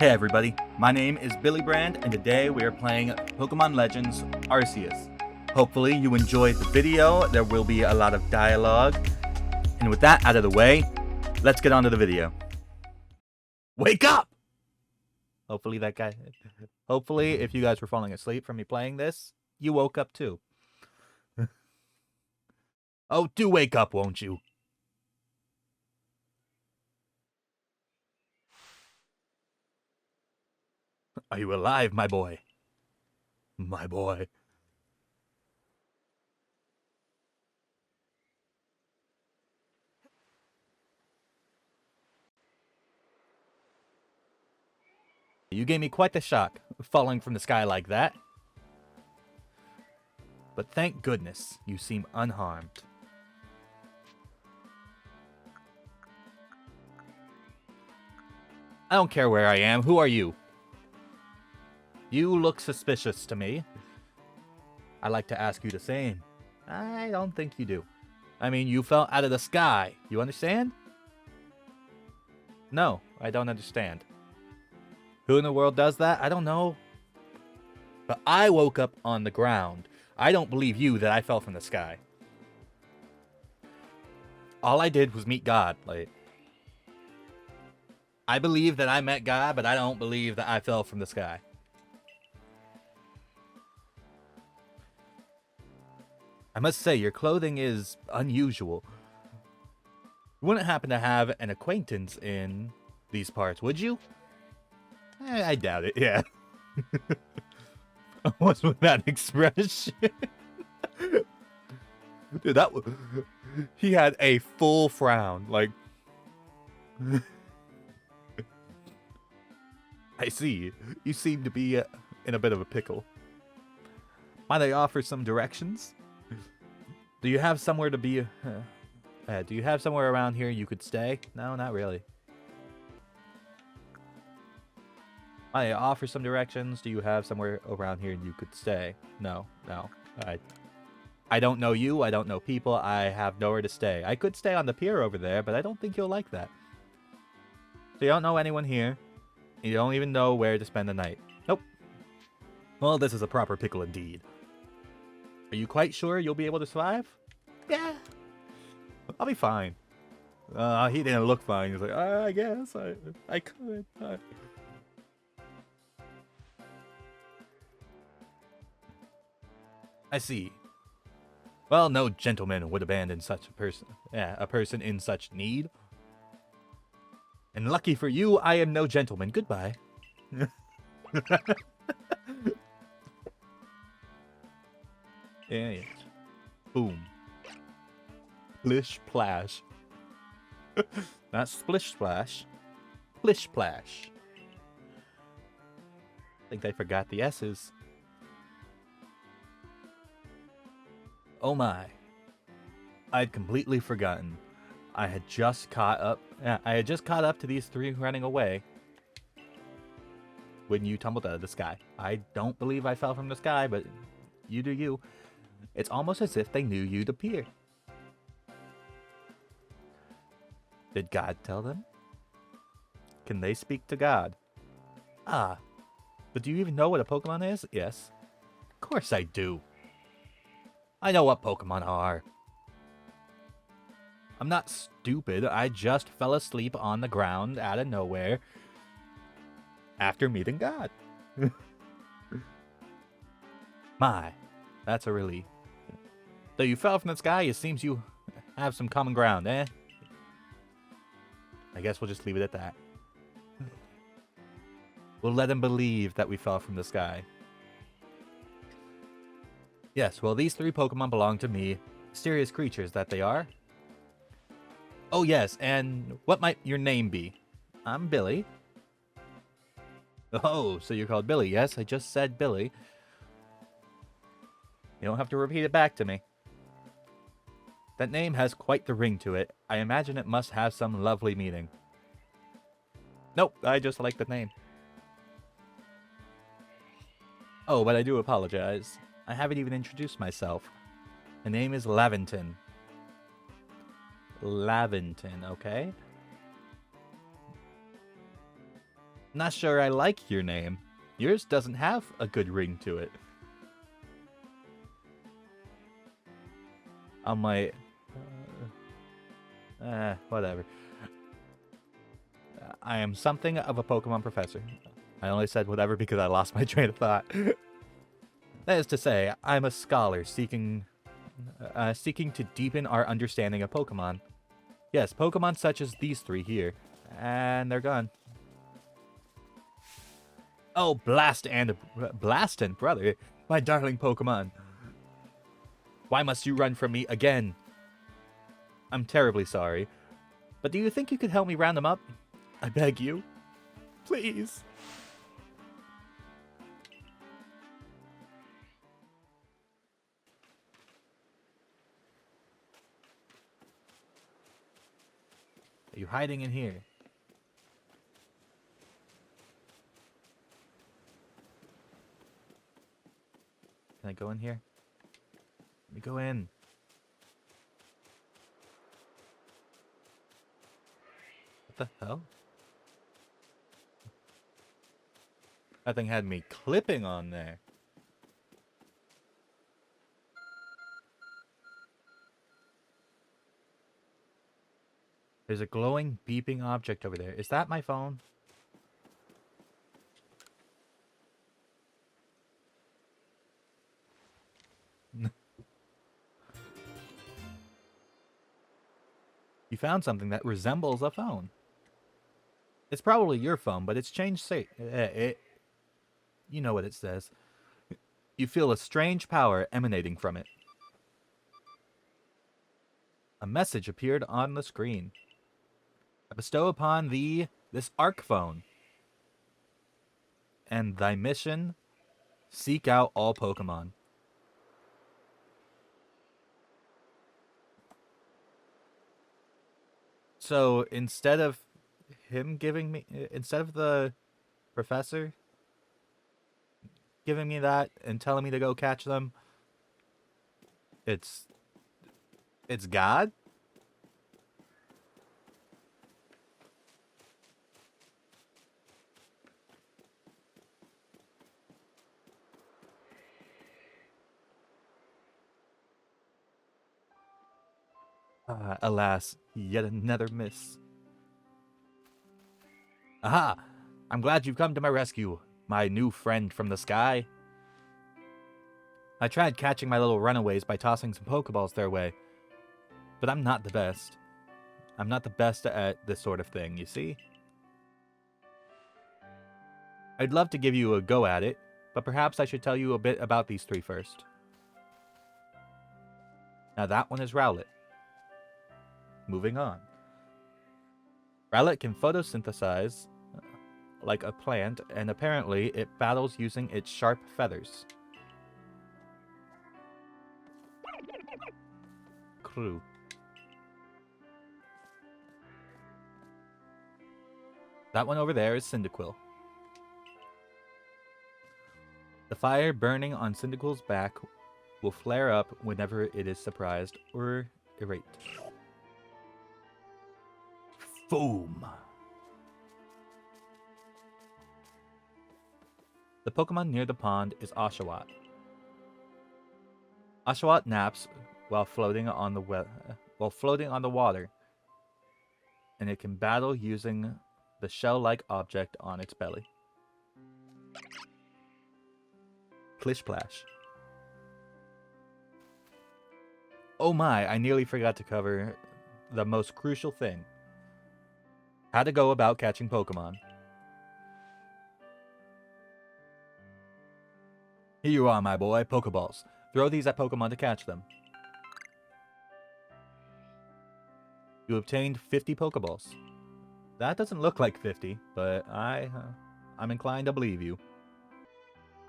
Hey everybody, my name is Billy Brand, and today we are playing Pokemon Legends Arceus. Hopefully you enjoyed the video. There will be a lot of dialogue. And with that out of the way, let's get on to the video. Wake up! Hopefully if you guys were falling asleep from me playing this, you woke up too. Oh, do wake up, won't you? Are you alive, my boy? My boy. You gave me quite the shock, falling from the sky like that. But thank goodness you seem unharmed. I don't care where I am. Who are you? You look suspicious to me. I'd like to ask you the same. I don't think you do. I mean, you fell out of the sky. You understand? No, I don't understand. Who in the world does that? I don't know. But I woke up on the ground. I don't believe you that I fell from the sky. All I did was meet God. I believe that I met God, but I don't believe that I fell from the sky. I must say, your clothing is unusual. You wouldn't happen to have an acquaintance in these parts, would you? I doubt it, yeah. What's with that expression? Dude, he had a full frown, like... I see. You seem to be in a bit of a pickle. Might I offer some directions? Do you have somewhere to be... do you have somewhere around here you could stay? No, not really. Might I offer some directions? Do you have somewhere around here you could stay? No. I don't know you. I don't know people. I have nowhere to stay. I could stay on the pier over there, but I don't think you'll like that. So you don't know anyone here. You don't even know where to spend the night. Nope. Well, this is a proper pickle indeed. Are you quite sure you'll be able to survive? Yeah. I'll be fine. He didn't look fine. He was like, I guess I could. I see. Well, no gentleman would abandon such a person. Yeah, a person in such need. And lucky for you, I am no gentleman. Goodbye. Yeah. Boom. Splish splash. Not splish splash. Splish splash. I think they forgot the S's. Oh my. I'd completely forgotten. I had just caught up. Yeah, I had just caught up to these three running away when you tumbled out of the sky. I don't believe I fell from the sky, but you do you. It's almost as if they knew you'd appear. Did God tell them? Can they speak to God? Ah, but do you even know what a Pokemon is? Yes. Of course I do. I know what Pokemon are. I'm not stupid. I just fell asleep on the ground out of nowhere after meeting God. My, that's a relief. Though you fell from the sky, it seems you have some common ground, eh? I guess we'll just leave it at that. We'll let him believe that we fell from the sky. Yes, well, these three Pokemon belong to me. Mysterious creatures that they are. Oh, yes, and what might your name be? I'm Billy. Oh, so you're called Billy. Yes, I just said Billy. You don't have to repeat it back to me. That name has quite the ring to it. I imagine it must have some lovely meaning. Nope, I just like the name. Oh, but I do apologize. I haven't even introduced myself. My name is Laventon. Laventon, okay? Not sure I like your name. Yours doesn't have a good ring to it. I'm like, whatever. I am something of a Pokemon professor. I only said whatever because I lost my train of thought. That is to say, I'm a scholar seeking to deepen our understanding of Pokemon. Yes, Pokemon such as these three here. And they're gone. Oh, Blastin, brother. My darling Pokemon. Why must you run from me again? I'm terribly sorry. But do you think you could help me round them up? I beg you. Please. Are you hiding in here? Can I go in here? Let me go in. What the hell? That thing had me clipping on there. There's a glowing, beeping object over there. Is that my phone? You found something that resembles a phone. It's probably your phone, but it's changed you know what it says. You feel a strange power emanating from it. A message appeared on the screen. I bestow upon thee this Arc phone. And thy mission, seek out all Pokemon. So instead of the professor giving me that and telling me to go catch them, it's God? Alas, yet another miss. Aha! I'm glad you've come to my rescue, my new friend from the sky. I tried catching my little runaways by tossing some Pokeballs their way, but I'm not the best. I'm not the best at this sort of thing, you see? I'd love to give you a go at it, but perhaps I should tell you a bit about these three first. Now that one is Rowlet. Moving on. Rowlet can photosynthesize like a plant, and apparently it battles using its sharp feathers. Clue. That one over there is Cyndaquil. The fire burning on Cyndaquil's back will flare up whenever it is surprised or irate. Foam. The Pokemon near the pond is Oshawott. Oshawott naps while floating on the water, and it can battle using the shell-like object on its belly. Plish-plash. Oh my, I nearly forgot to cover the most crucial thing. How to go about catching Pokemon. Here you are, my boy, Pokeballs. Throw these at Pokemon to catch them. You obtained 50 Pokeballs. That doesn't look like 50, but I'm inclined to believe you.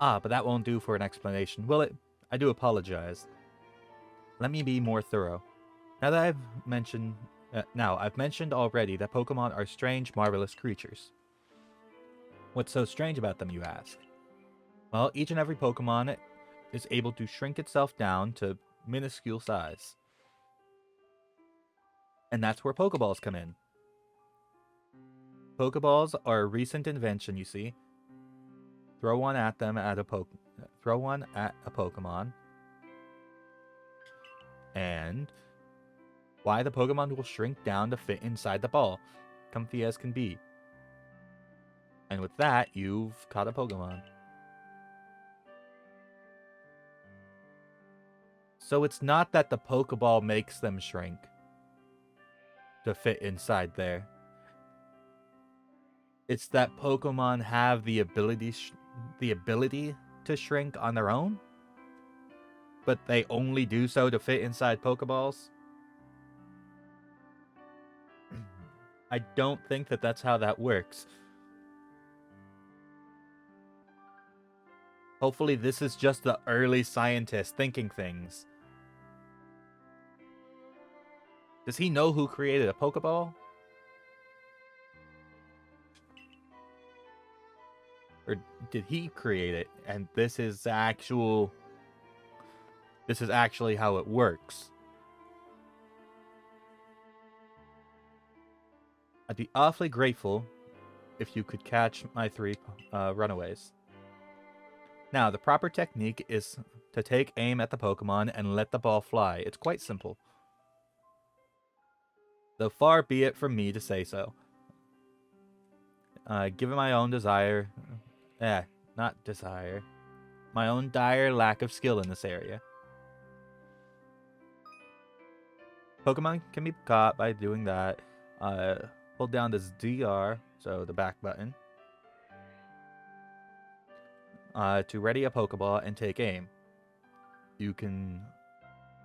Ah, but that won't do for an explanation, will it? I do apologize. Let me be more thorough. I've mentioned already that Pokemon are strange, marvelous creatures. What's so strange about them, you ask? Well, each and every Pokemon is able to shrink itself down to minuscule size. And that's where Pokeballs come in. Pokeballs are a recent invention, you see. Throw one at them throw one at a Pokemon. And why the Pokemon will shrink down to fit inside the ball. Comfy as can be. And with that, you've caught a Pokemon. So it's not that the Pokeball makes them shrink to fit inside there. It's that Pokemon have the ability to shrink on their own, but they only do so to fit inside Pokeballs. I don't think that that's how that works. Hopefully this is just the early scientist thinking things. Does he know who created a Pokeball? Or did he create it and this is actually how it works? I'd be awfully grateful if you could catch my 3 runaways. Now, the proper technique is to take aim at the Pokemon and let the ball fly. It's quite simple. Though far be it from me to say so. Given my own desire... not desire. My own dire lack of skill in this area. Pokemon can be caught by doing that. Hold down this DR, so the back button, to ready a Pokeball and take aim. You can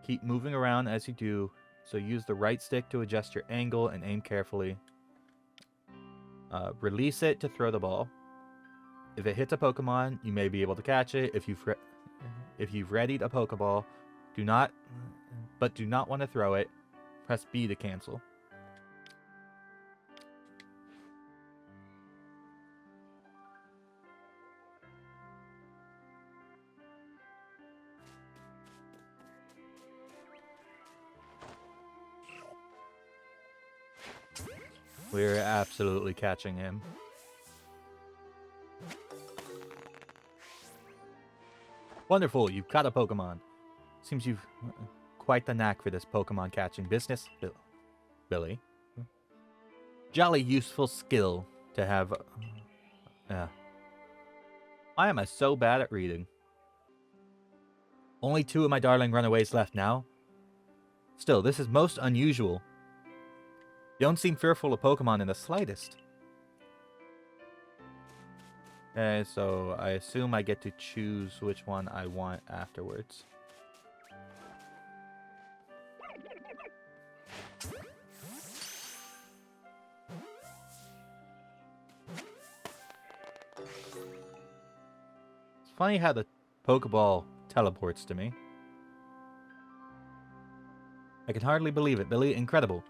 keep moving around as you do, so use the right stick to adjust your angle and aim carefully. Release it to throw the ball. If it hits a Pokemon, you may be able to catch it. If you've readied a Pokeball, do not want to throw it, press B to cancel. We're absolutely catching him. Wonderful, you've caught a Pokemon. Seems you've quite the knack for this Pokemon catching business, Billy. Jolly useful skill to have. Why am I so bad at reading? Only 2 of my darling runaways left now. Still, this is most unusual. You don't seem fearful of Pokemon in the slightest. Okay, so I assume I get to choose which one I want afterwards. It's funny how the Pokeball teleports to me. I can hardly believe it, Billy. Incredible.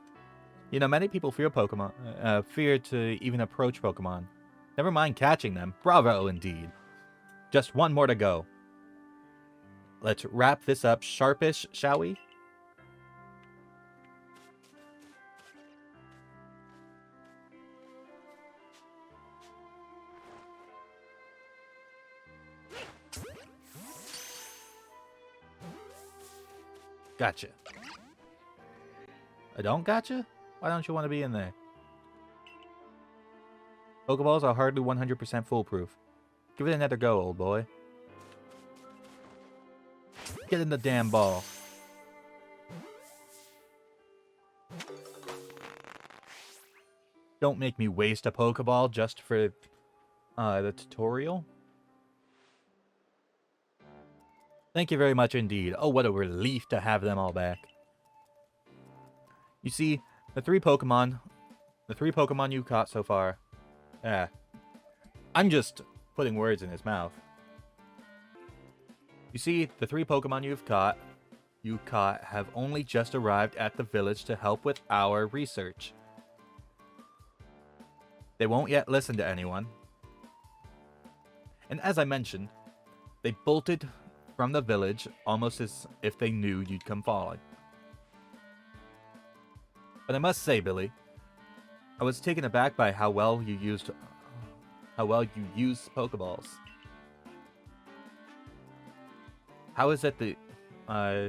You know, many people fear to even approach Pokemon. Never mind catching them. Bravo, indeed. Just one more to go. Let's wrap this up sharpish, shall we? Gotcha. I don't gotcha? Why don't you want to be in there? Pokeballs are hardly 100% foolproof. Give it another go, old boy. Get in the damn ball. Don't make me waste a Pokeball just for the tutorial. Thank you very much indeed. Oh, what a relief to have them all back. You see, the 3 Pokemon you've caught so far. I'm just putting words in his mouth. You see, the 3 Pokemon you caught have only just arrived at the village to help with our research. They won't yet listen to anyone. And as I mentioned, they bolted from the village almost as if they knew you'd come falling. But I must say, Billy, I was taken aback by how well you use Pokeballs. How is it that uh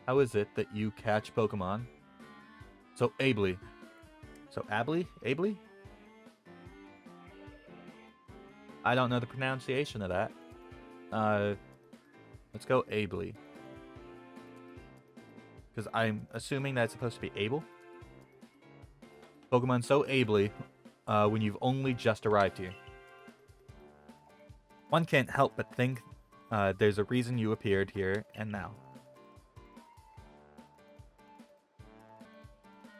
how is it that you catch Pokemon so ably? So ably? I don't know the pronunciation of that. Let's go ably. Because I'm assuming that's supposed to be able. Pokemon so ably when you've only just arrived here. One can't help but think there's a reason you appeared here and now.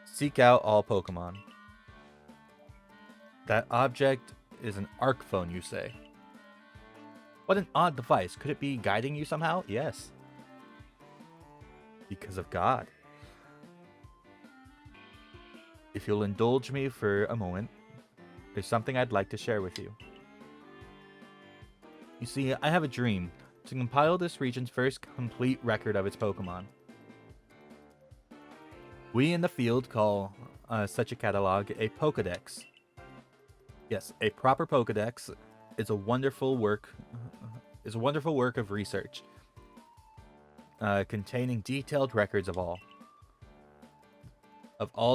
Seek out all Pokemon. That object is an Arc phone, you say. What an odd device. Could it be guiding you somehow? Yes. Because of God. If you'll indulge me for a moment, there's something I'd like to share with you. You see, I have a dream to compile this region's first complete record of its Pokemon. We in the field call such a catalog a Pokedex. Yes, a proper Pokedex is a wonderful work of research, containing detailed records of all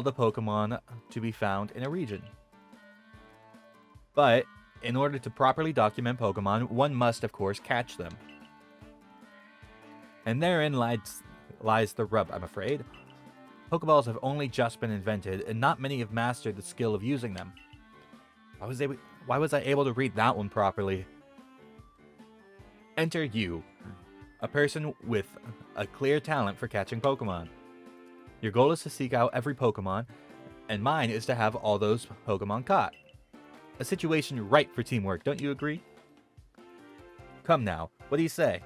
the Pokemon to be found in a region. But in order to properly document Pokemon, one must, of course, catch them. And therein lies the rub, I'm afraid. Pokeballs have only just been invented, and not many have mastered the skill of using them. Why was I able to read that one properly? Enter you, a person with a clear talent for catching Pokemon. Your goal is to seek out every Pokemon, and mine is to have all those Pokemon caught. A situation ripe for teamwork, don't you agree? Come now, what do you say?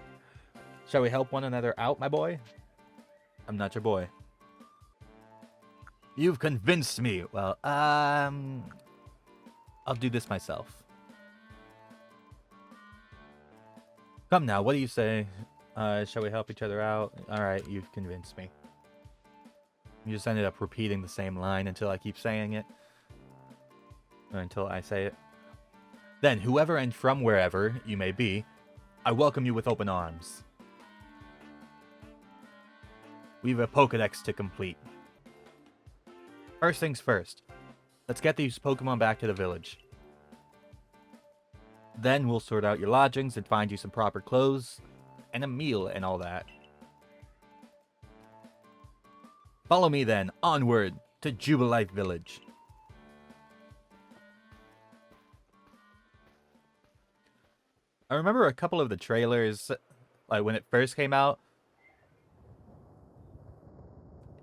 Shall we help one another out, my boy? I'm not your boy. You've convinced me. Well, I'll do this myself. Come now, what do you say? Shall we help each other out? Alright, you've convinced me. You just ended up repeating the same line until I keep saying it. Or until I say it. Then, whoever and from wherever you may be, I welcome you with open arms. We've a Pokedex to complete. First things first. Let's get these Pokemon back to the village. Then we'll sort out your lodgings and find you some proper clothes and a meal and all that. Follow me then, onward to Jubilite Village. I remember a couple of the trailers, like when it first came out.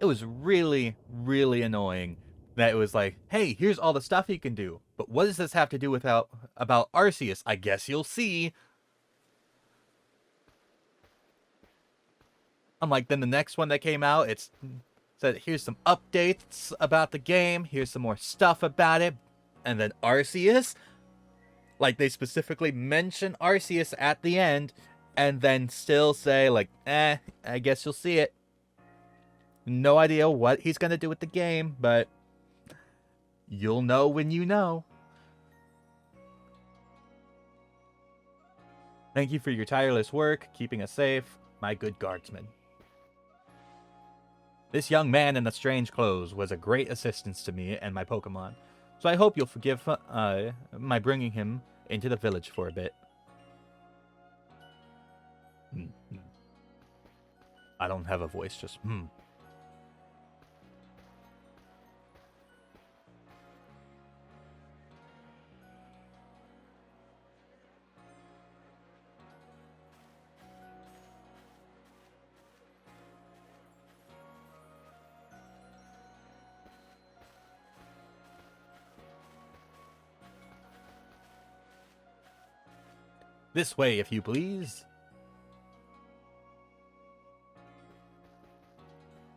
It was really, really annoying that it was like, hey, here's all the stuff you can do. But what does this have to do with about Arceus? I guess you'll see. Unlike then the next one that came out, it's said, here's some updates about the game. Here's some more stuff about it. And then Arceus, like they specifically mention Arceus at the end and then still say like, I guess you'll see it. No idea what he's going to do with the game, but you'll know when you know. Thank you for your tireless work, keeping us safe, my good guardsman. This young man in the strange clothes was a great assistance to me and my Pokemon, so I hope you'll forgive my bringing him into the village for a bit. I don't have a voice, just This way, if you please.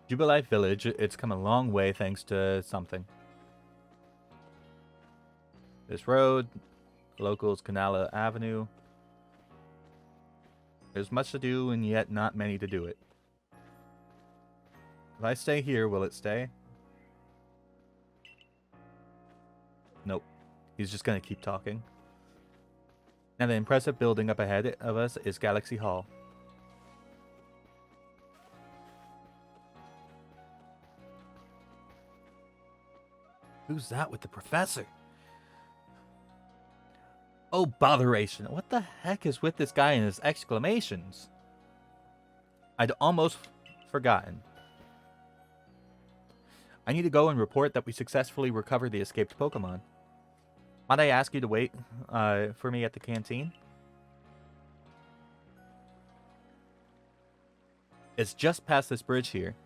Jubilite Village, it's come a long way thanks to something. This road, locals Canala Avenue. There's much to do and yet not many to do it. If I stay here, will it stay? Nope. He's just gonna keep talking. And the impressive building up ahead of us is Galaxy Hall. Who's that with the professor? Oh, botheration. What the heck is with this guy and his exclamations? I'd almost forgotten. I need to go and report that we successfully recovered the escaped Pokemon. Might I ask you to wait for me at the canteen? It's just past this bridge here.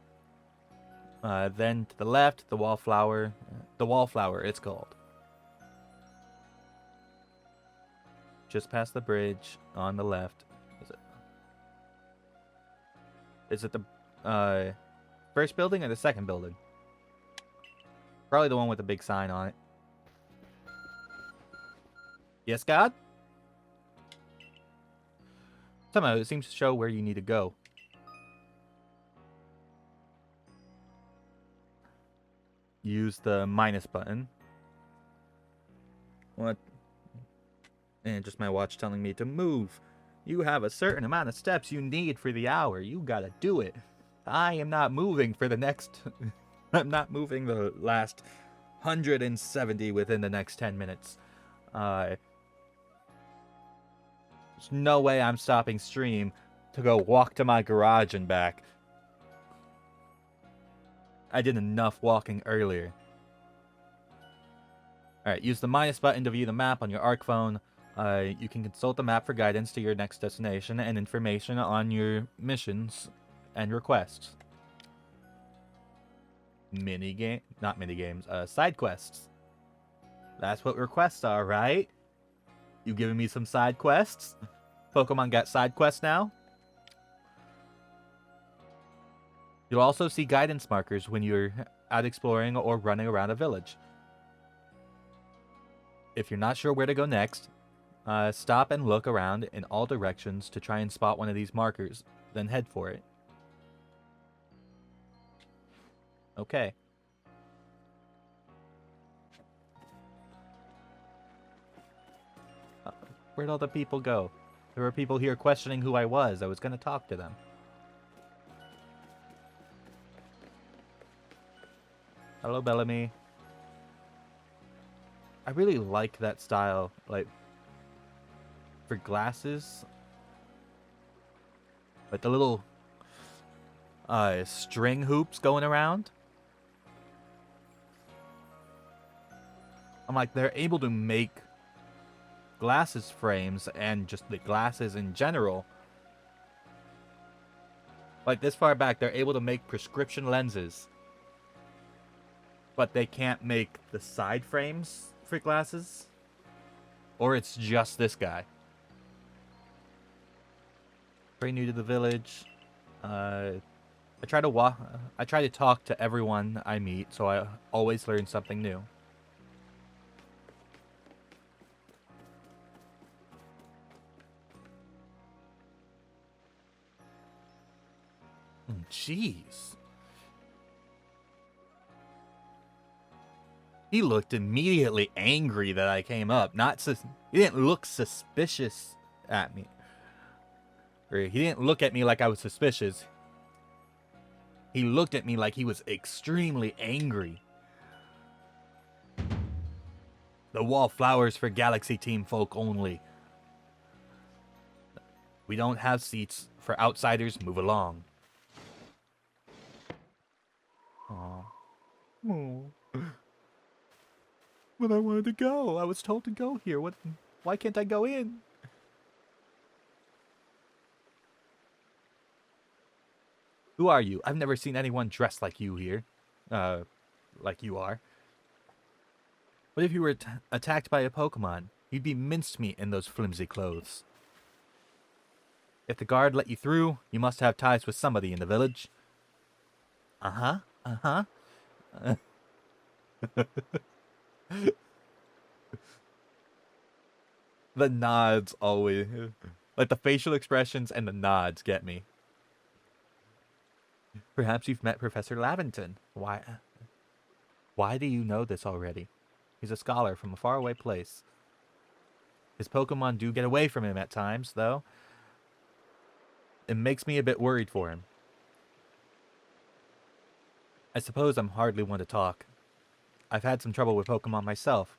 Then to the left, the wallflower. The wallflower, it's called. Just past the bridge on the left. Is it the first building or the second building? Probably the one with the big sign on it. Yes, God? Somehow it seems to show where you need to go. Use the minus button. What? And just my watch telling me to move. You have a certain amount of steps you need for the hour. You gotta do it. I am not moving for the next... I'm not moving the last 170 within the next 10 minutes. There's no way I'm stopping stream to go walk to my garage and back. I did enough walking earlier. Alright, use the minus button to view the map on your ARC phone. You can consult the map for guidance to your next destination and information on your missions and requests. Side quests. That's what requests are, right? You giving me some side quests? Pokemon got side quests now? You'll also see guidance markers when you're out exploring or running around a village. If you're not sure where to go next, stop and look around in all directions to try and spot one of these markers, then head for it. Okay. Where'd all the people go? There were people here questioning who I was. I was going to talk to them. Hello, Bellamy. I really like that style, like, for glasses. Like the little string hoops going around. I'm like, they're able to make glasses frames and just the glasses in general. Like this far back, they're able to make prescription lenses. But they can't make the side frames for glasses. Or it's just this guy. Very new to the village. I try to talk to everyone I meet, so I always learn something new. Jeez. He looked immediately angry that I came up. He didn't look suspicious at me. Or he didn't look at me like I was suspicious. He looked at me like he was extremely angry. The wallflowers for Galaxy Team folk only. We don't have seats for outsiders. Move along. Aww. Oh. But I wanted to go. I was told to go here. Why can't I go in? Who are you? I've never seen anyone dressed like you here. Like you are. What if you were attacked by a Pokemon? You'd be mincemeat in those flimsy clothes. If the guard let you through, you must have ties with somebody in the village. Uh-huh. Uh-huh. The nods always... Like, the facial expressions and the nods get me. Perhaps you've met Professor Lavington. Why do you know this already? He's a scholar from a faraway place. His Pokemon do get away from him at times, though. It makes me a bit worried for him. I suppose I'm hardly one to talk. I've had some trouble with Pokemon myself.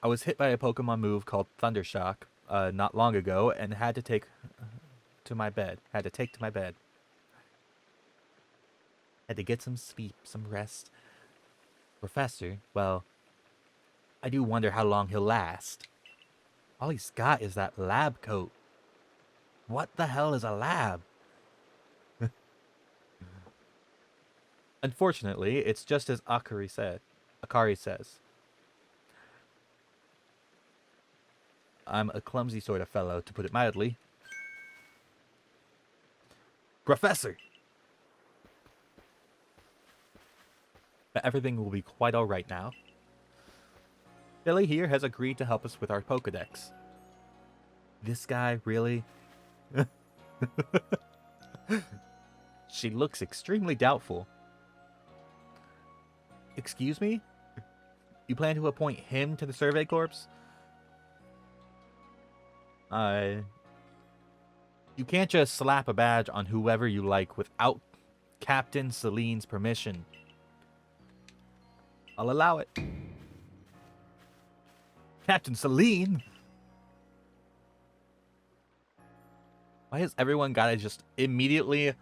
I was hit by a Pokemon move called Thundershock not long ago and had to take to my bed. Had to get some sleep, some rest. Professor, well, I do wonder how long he'll last. All he's got is that lab coat. What the hell is a lab? Unfortunately, it's just as Akari says. I'm a clumsy sort of fellow, to put it mildly. Professor! But everything will be quite alright now. Billy here has agreed to help us with our Pokedex. This guy, really? She looks extremely doubtful. Excuse me? You plan to appoint him to the Survey Corps? You can't just slap a badge on whoever you like without Captain Celine's permission. I'll allow it. Captain Celine? Why has everyone got to just immediately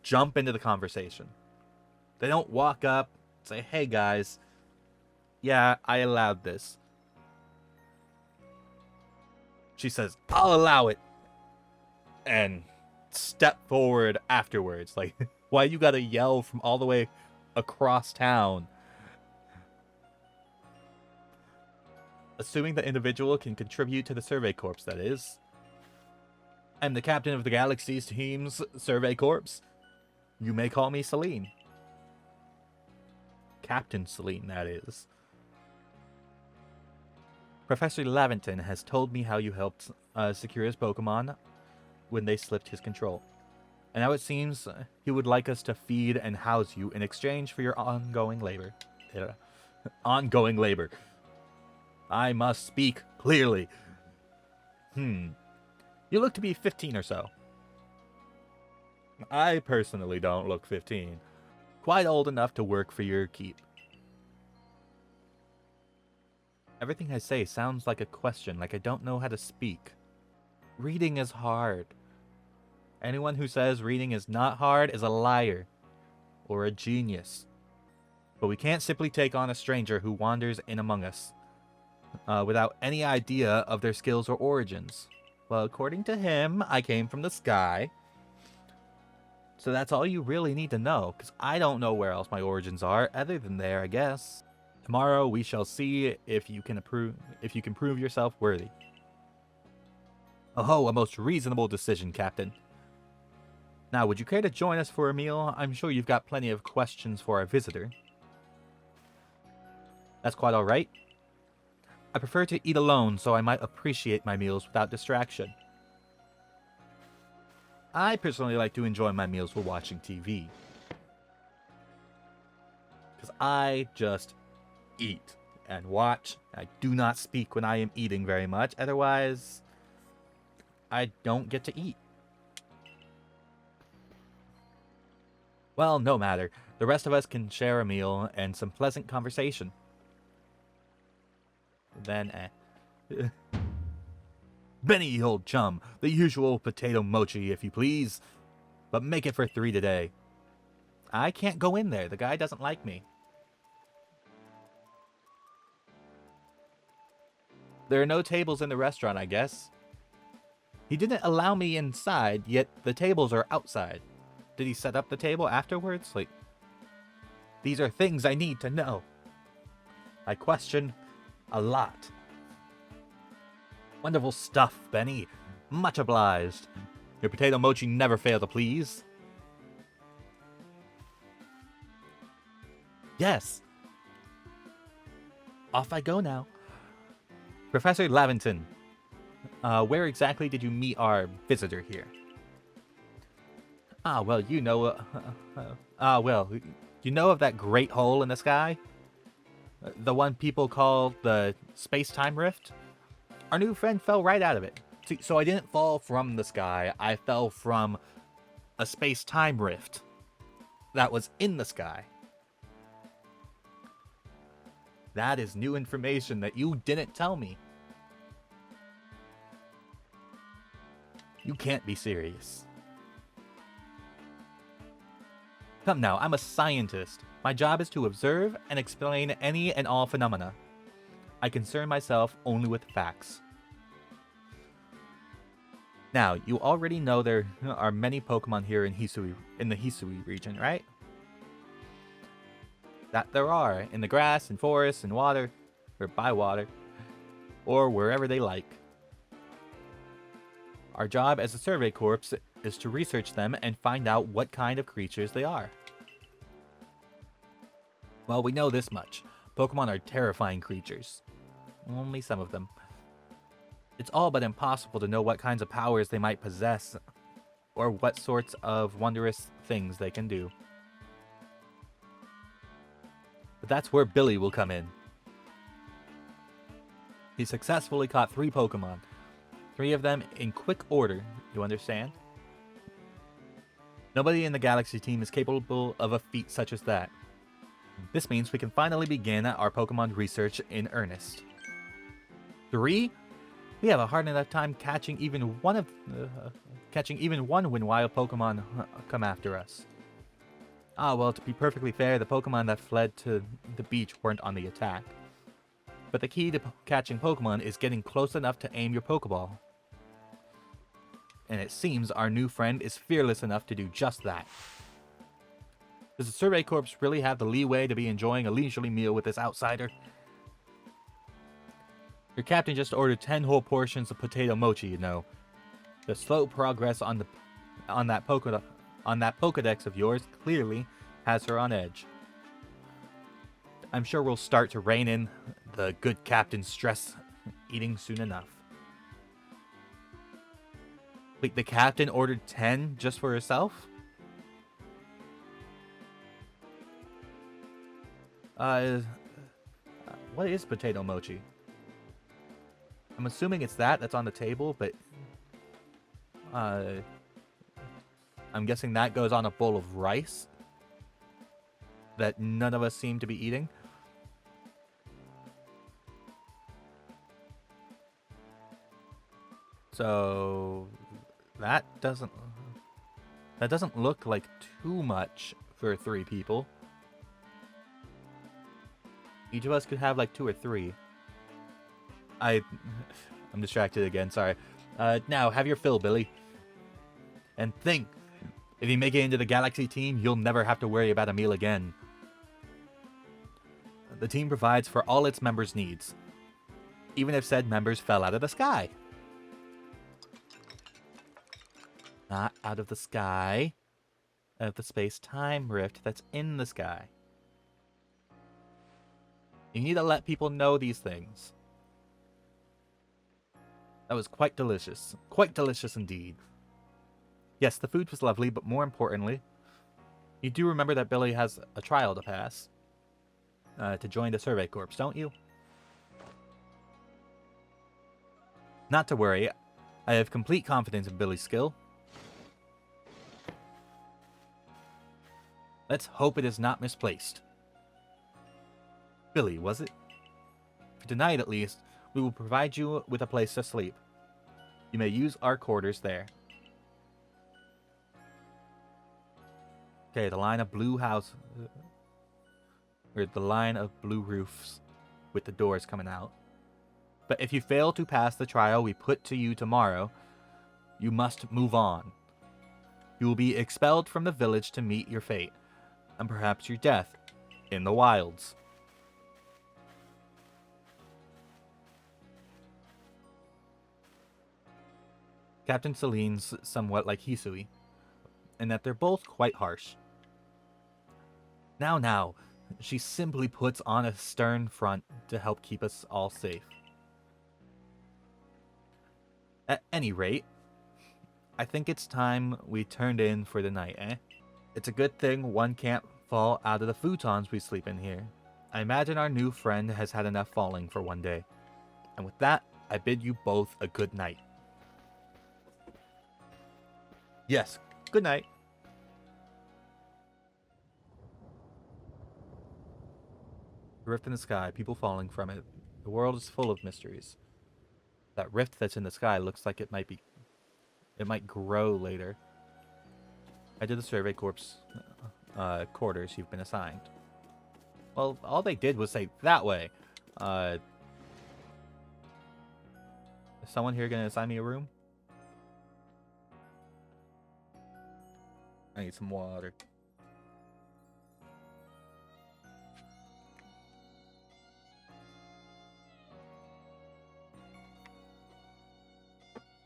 jump into the conversation? They don't walk up, say, hey guys, yeah, I allowed this. She says, I'll allow it. And step forward afterwards. Like, why you gotta yell from all the way across town? Assuming the individual can contribute to the Survey Corps, that is. I'm the captain of the Galaxy's team's Survey Corps. You may call me Celine. Captain Celine, that is. Professor Laventon has told me how you helped secure his Pokemon when they slipped his control. And now it seems he would like us to feed and house you in exchange for your ongoing labor. Ongoing labor. I must speak clearly. You look to be 15 or so. I personally don't look 15. Quite old enough to work for your keep. Everything I say sounds like a question, like I don't know how to speak. Reading is hard. Anyone who says reading is not hard is a liar. Or a genius. But we can't simply take on a stranger who wanders in among us. Without any idea of their skills or origins. Well, according to him, I came from the sky. So that's all you really need to know, because I don't know where else my origins are, other than there, I guess. Tomorrow we shall see if you can prove yourself worthy. Oh, a most reasonable decision, Captain. Now, would you care to join us for a meal? I'm sure you've got plenty of questions for our visitor. That's quite all right. I prefer to eat alone, so I might appreciate my meals without distraction. I personally like to enjoy my meals while watching TV. Because I just eat and watch. I do not speak when I am eating very much. Otherwise, I don't get to eat. Well, no matter. The rest of us can share a meal and some pleasant conversation. Then, Benny, old chum. The usual potato mochi, if you please. But make it for 3 today. I can't go in there. The guy doesn't like me. There are no tables in the restaurant, I guess. He didn't allow me inside, yet the tables are outside. Did he set up the table afterwards? Like, these are things I need to know. I question a lot. Wonderful stuff, Benny. Much obliged. Your potato mochi never fail to please. Yes. Off I go now. Professor Laventon, where exactly did you meet our visitor here? Well, you know... you know of that great hole in the sky? The one people call the space-time rift? Our new friend fell right out of it. See, so I didn't fall from the sky, I fell from a space-time rift that was in the sky. That is new information that you didn't tell me. You can't be serious. Come now, I'm a scientist. My job is to observe and explain any and all phenomena. I concern myself only with facts. Now, you already know there are many Pokemon here in the Hisui region, right? That there are, in the grass, in forests, in water, or by water, or wherever they like. Our job as a survey corps is to research them and find out what kind of creatures they are. Well, we know this much. Pokemon are terrifying creatures. Only some of them. It's all but impossible to know what kinds of powers they might possess, or what sorts of wondrous things they can do. But that's where Billy will come in. He successfully caught 3 Pokemon. 3 of them in quick order, you understand? Nobody in the Galaxy team is capable of a feat such as that. This means we can finally begin our Pokemon research in earnest. 3? We have a hard enough time catching even one when wild Pokemon come after us. Ah, well, to be perfectly fair, the Pokemon that fled to the beach weren't on the attack. But the key to catching Pokemon is getting close enough to aim your Pokeball. And it seems our new friend is fearless enough to do just that. Does the Survey Corps really have the leeway to be enjoying a leisurely meal with this outsider? Your captain just ordered 10 whole portions of potato mochi, you know. The slow progress on that Pokedex of yours clearly has her on edge. I'm sure we'll start to rein in the good captain's stress eating soon enough. Wait, the captain ordered 10 just for herself? What is potato mochi? I'm assuming it's that's on the table, but I'm guessing that goes on a bowl of rice that none of us seem to be eating. So that doesn't look like too much for 3 people. Each of us could have like 2 or 3. I'm distracted again, sorry. Now, have your fill, Billy. And think, if you make it into the Galaxy team, you'll never have to worry about a meal again. The team provides for all its members' needs, even if said members fell out of the sky. Not out of the sky, out of the space-time rift that's in the sky. You need to let people know these things. That was quite delicious indeed. Yes, the food was lovely, but more importantly, you do remember that Billy has a trial to pass to join the Survey Corps, don't you? Not to worry, I have complete confidence in Billy's skill. Let's hope it is not misplaced. Billy, was it? For tonight at least, we will provide you with a place to sleep. You may use our quarters there. Okay, the line of blue roofs with the doors coming out. But if you fail to pass the trial we put to you tomorrow, you must move on. You will be expelled from the village to meet your fate, and perhaps your death, in the wilds. Captain Celine's somewhat like Hisui, in that they're both quite harsh. Now, she simply puts on a stern front to help keep us all safe. At any rate, I think it's time we turned in for the night, eh? It's a good thing one can't fall out of the futons we sleep in here. I imagine our new friend has had enough falling for one day. And with that, I bid you both a good night. Yes, good night. A rift in the sky, people falling from it. The world is full of mysteries. That rift that's in the sky looks like it might grow later. I did the survey corp's quarters you've been assigned. Well, all they did was say that way. Is someone here gonna assign me a room? I need some water.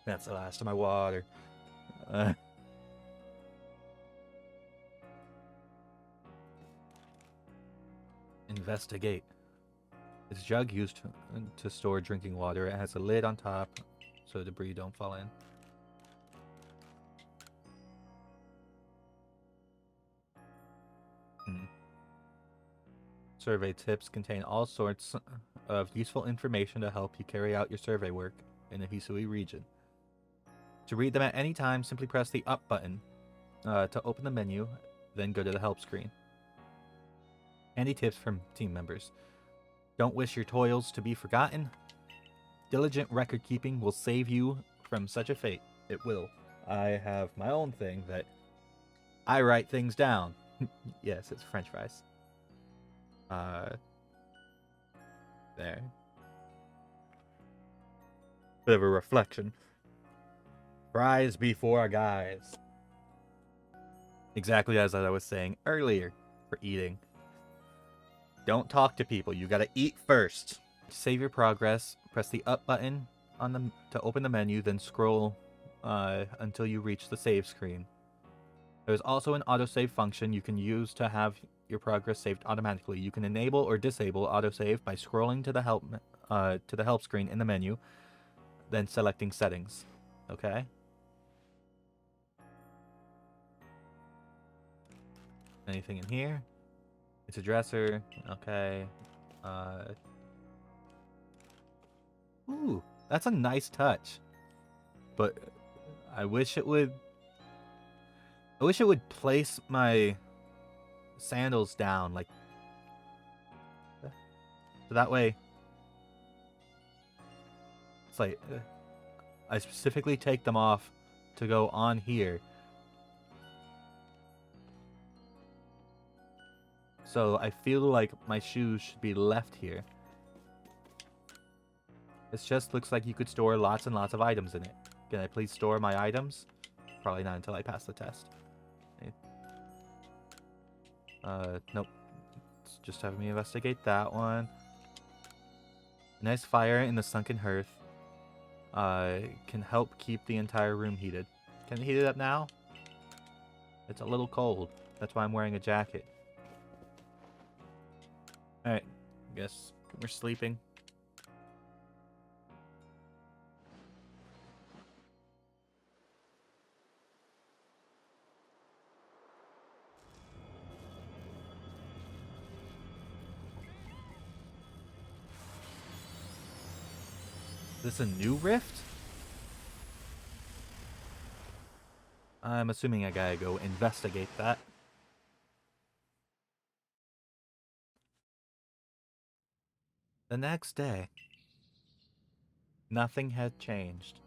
That's the last of my water. Investigate. It's a jug used to store drinking water. It has a lid on top so debris don't fall in. Survey tips contain all sorts of useful information to help you carry out your survey work in the Hisui region. To read them at any time, simply press the up button to open the menu, then go to the help screen. Handy tips from team members. Don't wish your toils to be forgotten. Diligent record keeping will save you from such a fate. It will. I have my own thing that I write things down. Yes, it's French fries. There. Bit of a reflection. Fries before guys. Exactly as I was saying earlier for eating. Don't talk to people. You gotta eat first. To save your progress, press the up button to open the menu, then scroll until you reach the save screen. There's also an autosave function you can use to have your progress saved automatically. You can enable or disable autosave by scrolling to the help screen in the menu, then selecting settings. Okay. Anything in here? It's a dresser. Okay. Ooh, that's a nice touch. But I wish it would place my sandals down like so that way it's like I specifically take them off to go on here. So I feel like my shoes should be left here. This just looks like you could store lots and lots of items in it. Can I please store my items? Probably not until I pass the test. Nope. It's just having me investigate that one. Nice fire in the sunken hearth. Can help keep the entire room heated. Can it heat it up now? It's a little cold. That's why I'm wearing a jacket. Alright. Guess we're sleeping. Is this a new rift? I'm assuming I gotta go investigate that. The next day, nothing had changed.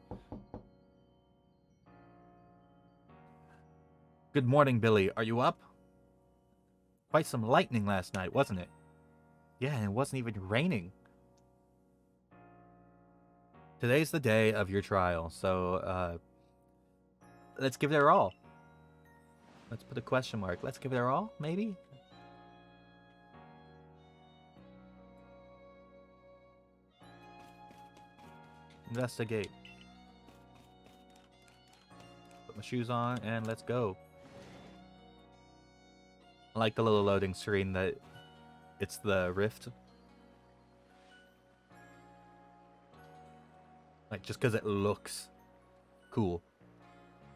Good morning, Billy. Are you up? Quite some lightning last night, wasn't it? Yeah, and it wasn't even raining. Today's the day of your trial, so let's give it our all. Let's put a question mark. Let's give it our all, maybe? Investigate. Put my shoes on and let's go. I like the little loading screen that it's the rift. Like, just because it looks cool.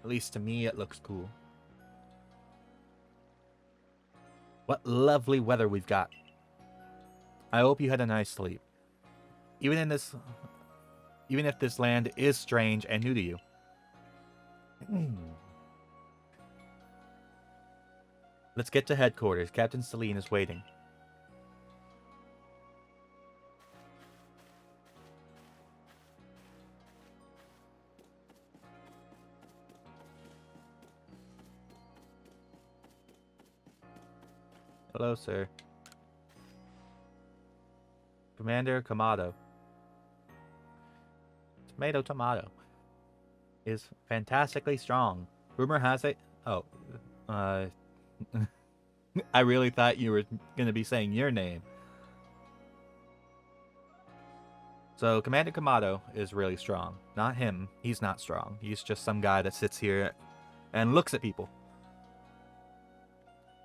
At least to me, it looks cool. What lovely weather we've got. I hope you had a nice sleep. Even if this land is strange and new to you. Let's get to headquarters. Captain Celine is waiting. Hello, sir. Commander Kamado. Tomato is fantastically strong. Rumor has it... Oh, I really thought you were going to be saying your name. So, Commander Kamado is really strong. Not him. He's not strong. He's just some guy that sits here and looks at people.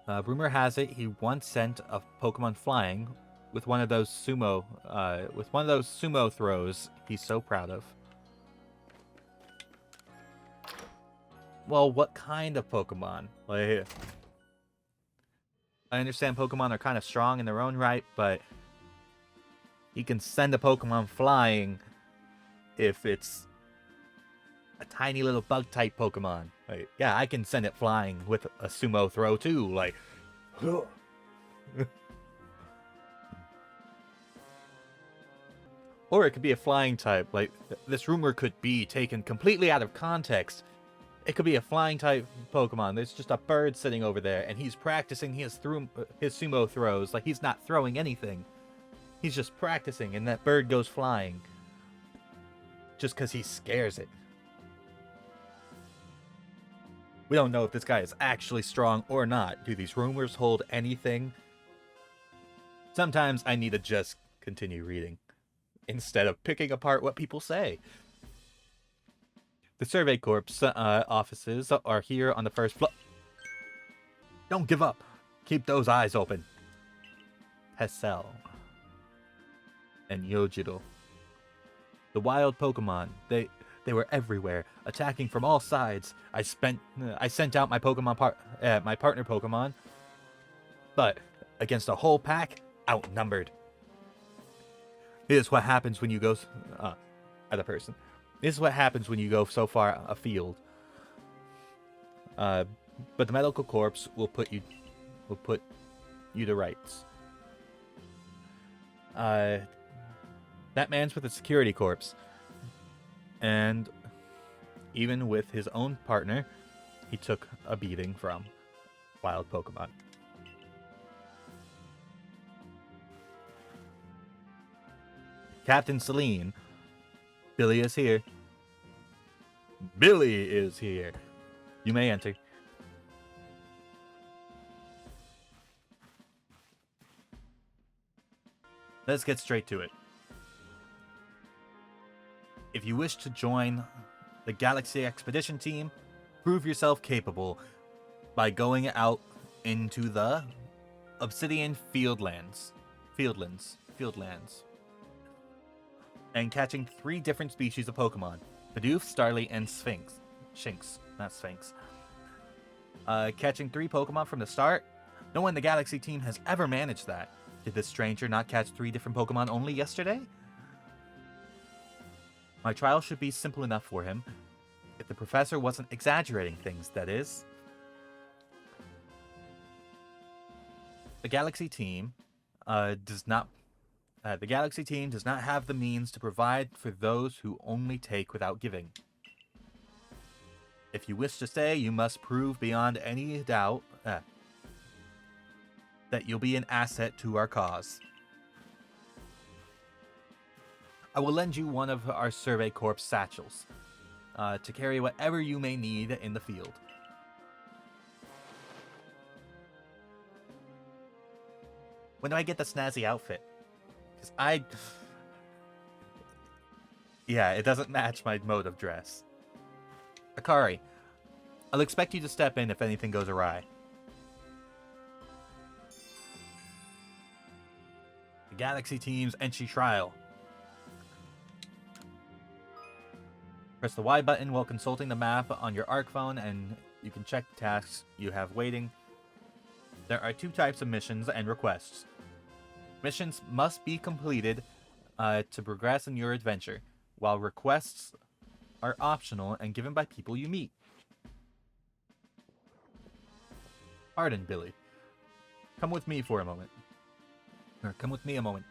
Rumor has it he once sent a Pokemon flying with one of those sumo throws he's so proud of. Well, what kind of Pokemon? Like, I understand Pokemon are kind of strong in their own right, but he can send a Pokemon flying if it's a tiny little bug-type Pokemon. Like, yeah, I can send it flying with a sumo throw too. Like, or it could be a flying type. Like, this rumor could be taken completely out of context. It could be a flying type Pokemon. There's just a bird sitting over there, and he's practicing his sumo throws. Like, he's not throwing anything. He's just practicing, and that bird goes flying. Just because he scares it. We don't know if this guy is actually strong or not. Do these rumors hold anything? Sometimes I need to just continue reading instead of picking apart what people say. The Survey Corps offices are here on the first floor. Don't give up. Keep those eyes open. Hessel and Yojiro. The wild Pokemon, they were everywhere, attacking from all sides. I sent out my partner Pokemon, but against a whole pack, outnumbered. This is what happens when you go other person. This is what happens when you go so far afield. But the medical corps will put you to rights. That man's with the security corps. And even with his own partner, he took a beating from wild Pokemon. Captain Celine. Billy is here. Billy is here. You may enter. Let's get straight to it. If you wish to join the Galaxy Expedition Team, prove yourself capable by going out into the Obsidian Fieldlands, and catching 3 different species of Pokemon: Bidoof, Starly, and Shinx, not Sphinx. Catching 3 Pokemon from the start? No one in the Galaxy team has ever managed that. Did this stranger not catch 3 different Pokemon only yesterday? My trial should be simple enough for him. If the professor wasn't exaggerating things, that is. The Galaxy team does not have the means to provide for those who only take without giving. If you wish to stay, you must prove beyond any doubt that you'll be an asset to our cause. I will lend you one of our Survey Corps satchels to carry whatever you may need in the field. When do I get the snazzy outfit? Because yeah, it doesn't match my mode of dress. Akari, I'll expect you to step in if anything goes awry. The Galaxy team's entry trial. Press the Y button while consulting the map on your ARC phone, and you can check the tasks you have waiting. There are 2 types of missions and requests. Missions must be completed to progress in your adventure, while requests are optional and given by people you meet. Pardon, Billy. Come with me for a moment. Or come with me a moment.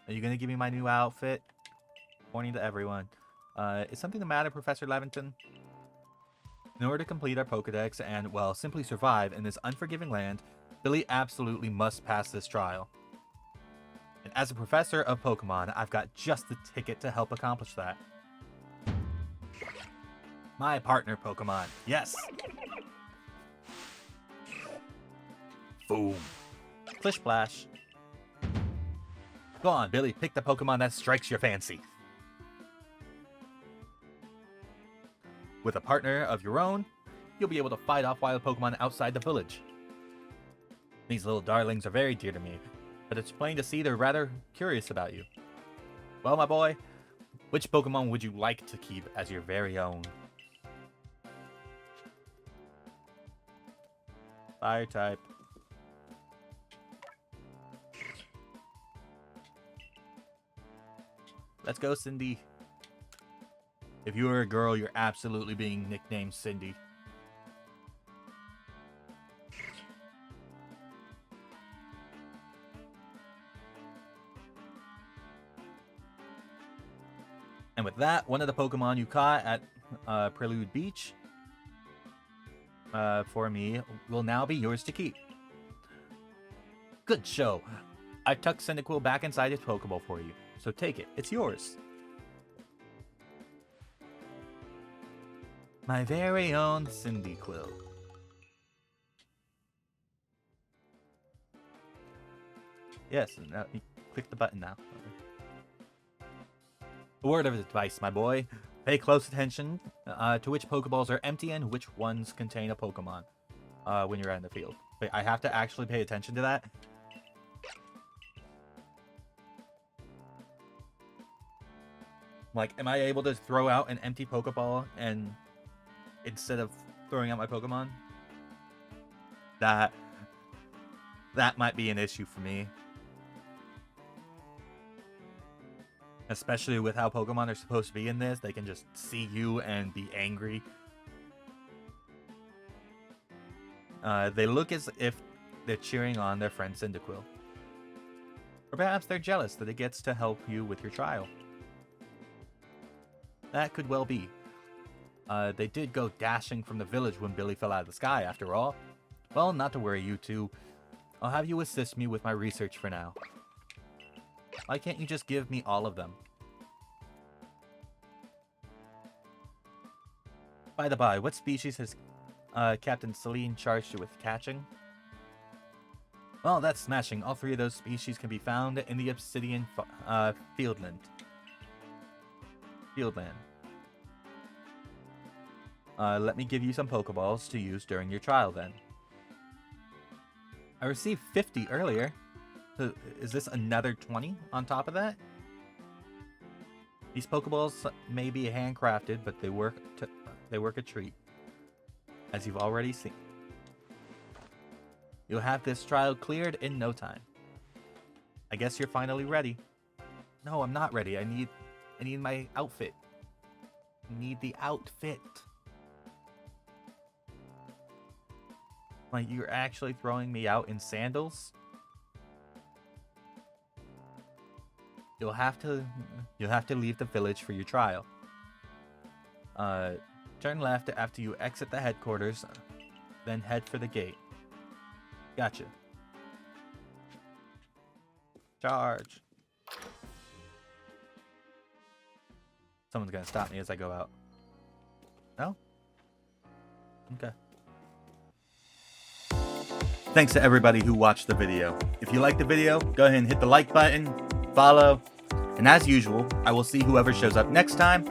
Are you gonna give me my new outfit? Warning to everyone. Is something the matter, Professor Levington? In order to complete our Pokedex and, well, simply survive in this unforgiving land, Billy absolutely must pass this trial. And as a professor of Pokemon, I've got just the ticket to help accomplish that. My partner Pokemon, yes! Boom. Splish Splash. Go on, Billy, pick the Pokemon that strikes your fancy. With a partner of your own, you'll be able to fight off wild Pokemon outside the village. These little darlings are very dear to me, but it's plain to see they're rather curious about you. Well, my boy, which Pokemon would you like to keep as your very own? Fire type. Let's go, Cindy. If you were a girl, you're absolutely being nicknamed Cindy. And with that, one of the Pokemon you caught at Prelude Beach for me will now be yours to keep. Good show. I tucked Cyndaquil back inside his Pokeball for you, so take it. It's yours. My very own Cyndaquil. Yes, now you click the button now. A word of advice, my boy. Pay close attention to which Pokeballs are empty and which ones contain a Pokemon when you're out in the field. But I have to actually pay attention to that. Like, am I able to throw out an empty Pokeball and instead of throwing out my Pokemon? That might be an issue for me. Especially with how Pokemon are supposed to be in this. They can just see you and be angry. They look as if they're cheering on their friend Cyndaquil. Or perhaps they're jealous that it gets to help you with your trial. That could well be. They did go dashing from the village when Billy fell out of the sky, after all. Well, not to worry, you two. I'll have you assist me with my research for now. Why can't you just give me all of them? By the by, what species has Captain Celine charged you with catching? Well, that's smashing. All three of those species can be found in the Obsidian Fieldland. Let me give you some Pokeballs to use during your trial then. I received 50 earlier. So is this another 20 on top of that? These Pokeballs may be handcrafted, but they work a treat, as you've already seen. You'll have this trial cleared in no time. I guess you're finally ready. No, I'm not ready. I need my outfit. I need the outfit. Like, you're actually throwing me out in sandals? You'll have to leave the village for your trial. Turn left after you exit the headquarters, then head for the gate. Gotcha. Charge. Someone's gonna stop me as I go out. No? Okay. Thanks to everybody who watched the video. If you liked the video, go ahead and hit the like button, follow, and as usual, I will see whoever shows up next time.